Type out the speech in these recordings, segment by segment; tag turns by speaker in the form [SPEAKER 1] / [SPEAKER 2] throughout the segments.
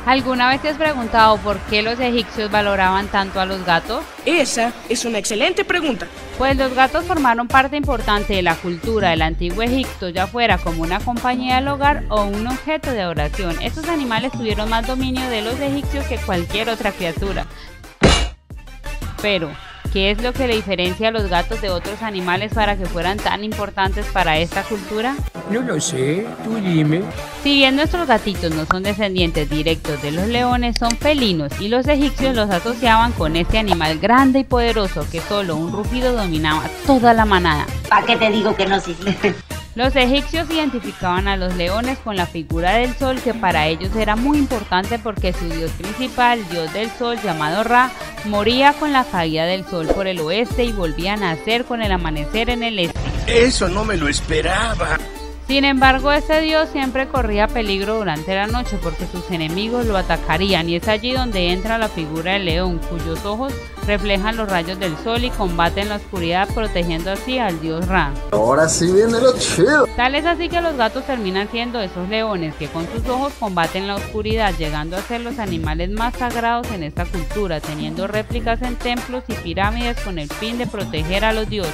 [SPEAKER 1] ¿Alguna vez te has preguntado por qué los egipcios valoraban tanto a los gatos?
[SPEAKER 2] Esa es una excelente pregunta.
[SPEAKER 1] Pues los gatos formaron parte importante de la cultura del antiguo Egipto, ya fuera como una compañía del hogar o un objeto de adoración. Estos animales tuvieron más dominio de los egipcios que cualquier otra criatura. Pero, ¿qué es lo que le diferencia a los gatos de otros animales para que fueran tan importantes para esta cultura?
[SPEAKER 3] No lo sé, tú dime.
[SPEAKER 1] Si bien nuestros gatitos no son descendientes directos de los leones, son felinos y los egipcios los asociaban con este animal grande y poderoso que solo un rugido dominaba toda la manada.
[SPEAKER 4] ¿Para qué te digo que no, sí?
[SPEAKER 1] Los egipcios identificaban a los leones con la figura del sol, que para ellos era muy importante porque su dios principal, dios del sol llamado Ra, moría con la caída del sol por el oeste y volvía a nacer con el amanecer en el este.
[SPEAKER 5] Eso no me lo esperaba.
[SPEAKER 1] Sin embargo, este dios siempre corría peligro durante la noche porque sus enemigos lo atacarían, y es allí donde entra la figura del león, cuyos ojos reflejan los rayos del sol y combate en la oscuridad, protegiendo así al dios Ra.
[SPEAKER 6] Ahora sí viene lo chido.
[SPEAKER 1] Tal es así que los gatos terminan siendo esos leones que con sus ojos combaten la oscuridad, llegando a ser los animales más sagrados en esta cultura, teniendo réplicas en templos y pirámides con el fin de proteger a los dioses.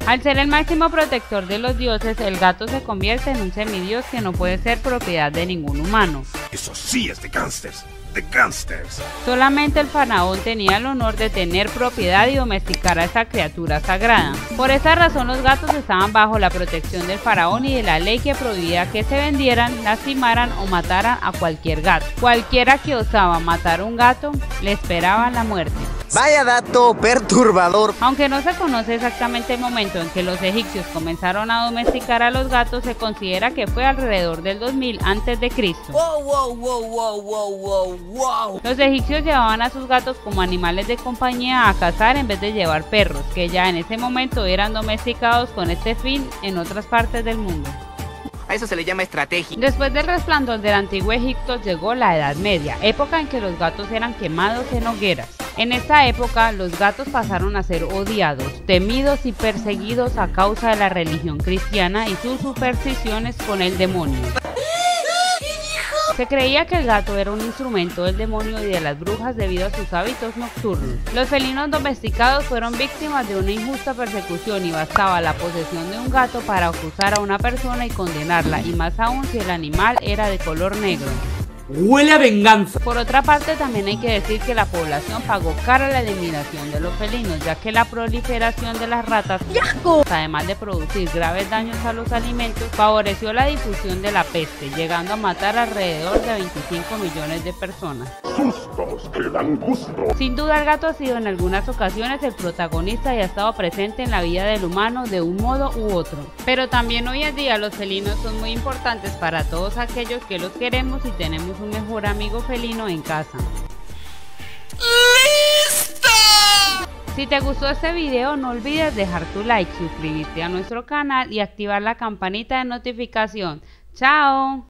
[SPEAKER 1] Al ser el máximo protector de los dioses, el gato se convierte en un semidios que no puede ser propiedad de ningún humano.
[SPEAKER 5] Eso sí es de gángsters, de gángsters.
[SPEAKER 1] Solamente el faraón tenía el honor de tener propiedad y domesticar a esta criatura sagrada. Por esa razón los gatos estaban bajo la protección del faraón y de la ley que prohibía que se vendieran, lastimaran o mataran a cualquier gato. Cualquiera que osaba matar a un gato, le esperaba la muerte.
[SPEAKER 7] Vaya dato perturbador.
[SPEAKER 1] Aunque no se conoce exactamente el momento en que los egipcios comenzaron a domesticar a los gatos, se considera que fue alrededor del 2000 a.C.
[SPEAKER 7] Wow.
[SPEAKER 1] Los egipcios llevaban a sus gatos como animales de compañía a cazar en vez de llevar perros, que ya en ese momento eran domesticados con este fin en otras partes del mundo.
[SPEAKER 7] A eso se le llama estrategia.
[SPEAKER 1] Después del resplandor del antiguo Egipto llegó la Edad Media, época en que los gatos eran quemados en hogueras. En esta época, los gatos pasaron a ser odiados, temidos y perseguidos a causa de la religión cristiana y sus supersticiones con el demonio. Se creía que el gato era un instrumento del demonio y de las brujas debido a sus hábitos nocturnos. Los felinos domesticados fueron víctimas de una injusta persecución y bastaba la posesión de un gato para acusar a una persona y condenarla, y más aún si el animal era de color negro.
[SPEAKER 3] Huele a venganza.
[SPEAKER 1] Por otra parte, también hay que decir que la población pagó cara la eliminación de los felinos, ya que la proliferación de las ratas, además de producir graves daños a los alimentos, favoreció la difusión de la peste, llegando a matar alrededor de 25 millones de personas.
[SPEAKER 5] Sustos que dan gusto.
[SPEAKER 1] Sin duda, el gato ha sido en algunas ocasiones el protagonista y ha estado presente en la vida del humano de un modo u otro. Pero también hoy en día los felinos son muy importantes para todos aquellos que los queremos y tenemos un mejor amigo felino en casa.
[SPEAKER 7] ¡Listo!
[SPEAKER 1] Si te gustó este video, no olvides dejar tu like, suscribirte a nuestro canal y activar la campanita de notificación. ¡Chao!